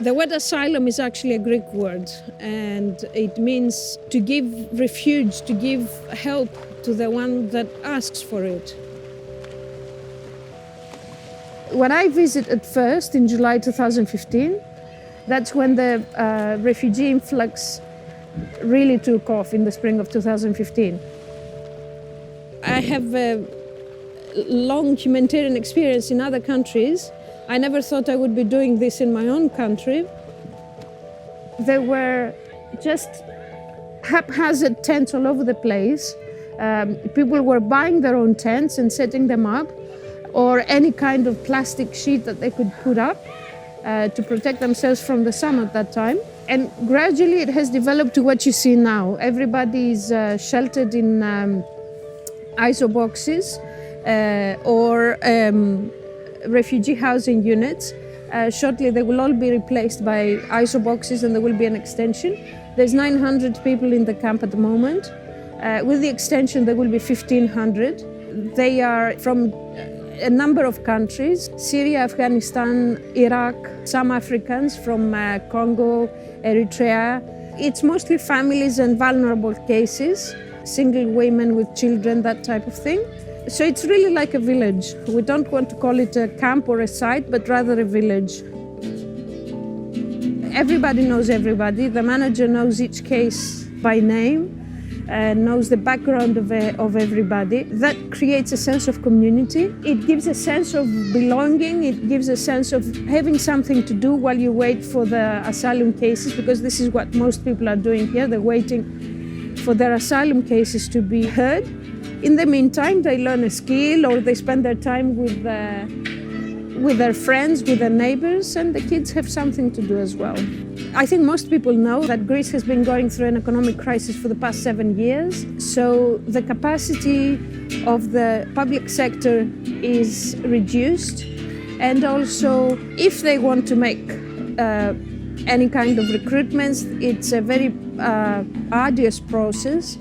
The word asylum is actually a Greek word, and it means to give refuge, to give help to the one that asks for it. When I visited first in July 2015, that's when the refugee influx really took off in the spring of 2015. I have a long humanitarian experience in other countries. I never thought I would be doing this in my own country. There were just haphazard tents all over the place. People were buying their own tents and setting them up, or any kind of plastic sheet that they could put up to protect themselves from the sun at that time. And gradually it has developed to what you see now. Everybody is sheltered in ISO boxes or refugee housing units. Shortly they will all be replaced by ISO boxes and there will be an extension. There's 900 people in the camp at the moment. With the extension there will be 1,500. They are from a number of countries: Syria, Afghanistan, Iraq, some Africans from Congo, Eritrea. It's mostly families and vulnerable cases, single women with children, that type of thing. So it's really like a village. We don't want to call it a camp or a site, but rather a village. Everybody knows everybody. The manager knows each case by name, knows the background of everybody. That creates a sense of community. It gives a sense of belonging. It gives a sense of having something to do while you wait for the asylum cases, because this is what most people are doing here. They're waiting for their asylum cases to be heard. In the meantime, they learn a skill, or they spend their time with their friends, with their neighbors, and the kids have something to do as well. I think most people know that Greece has been going through an economic crisis for the past 7 years. So the capacity of the public sector is reduced. And also, if they want to make any kind of recruitments, it's a very arduous process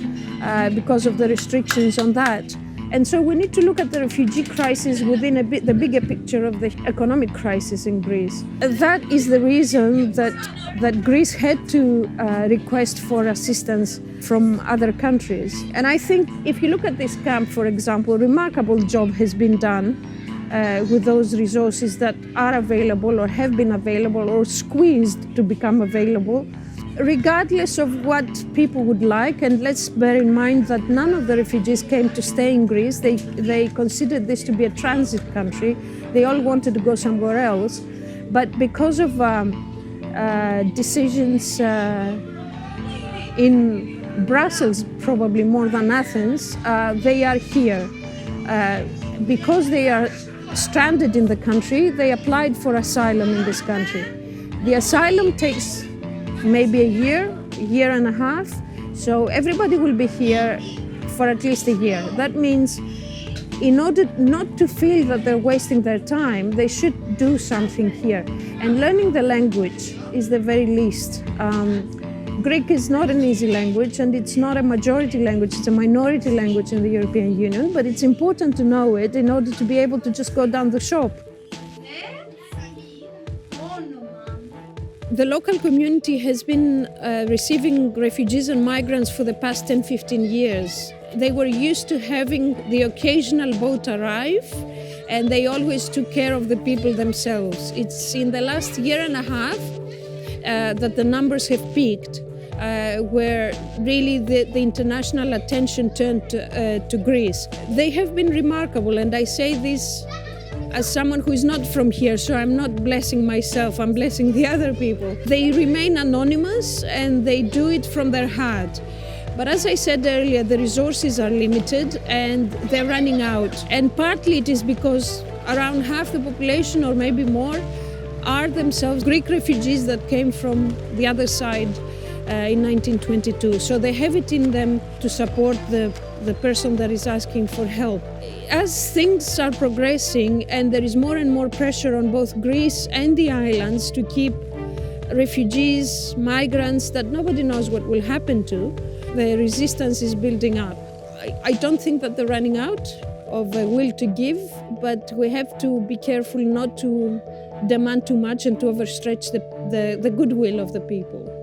because of the restrictions on that. And so we need to look at the refugee crisis within the bigger picture of the economic crisis in Greece. That is the reason that Greece had to request for assistance from other countries. And I think if you look at this camp, for example, a remarkable job has been done with those resources that are available or have been available or squeezed to become available, regardless of what people would like. And let's bear in mind that none of the refugees came to stay in Greece. They considered this to be a transit country. They all wanted to go somewhere else. But because of decisions in Brussels, probably more than Athens, they are here. Because they are stranded in the country, they applied for asylum in this country. The asylum takes maybe a year and a half. So everybody will be here for at least a year. That means in order not to feel that they're wasting their time, they should do something here. And learning the language is the very least. Greek is not an easy language, and it's not a majority language, it's a minority language in the European Union, but it's important to know it in order to be able to just go down the shop. The local community has been receiving refugees and migrants for the past 10-15 years. They were used to having the occasional boat arrive, and they always took care of the people themselves. It's in the last year and a half that the numbers have peaked, where really the international attention turned to Greece. They have been remarkable, and I say this as someone who is not from here, so I'm not blessing myself, I'm blessing the other people. They remain anonymous and they do it from their heart. But as I said earlier, the resources are limited and they're running out. And partly it is because around half the population, or maybe more, are themselves Greek refugees that came from the other side in 1922. So they have it in them to support the person that is asking for help. As things are progressing and there is more and more pressure on both Greece and the islands to keep refugees, migrants that nobody knows what will happen to, the resistance is building up. I don't think that they're running out. of a will to give, but we have to be careful not to demand too much and to overstretch the goodwill of the people.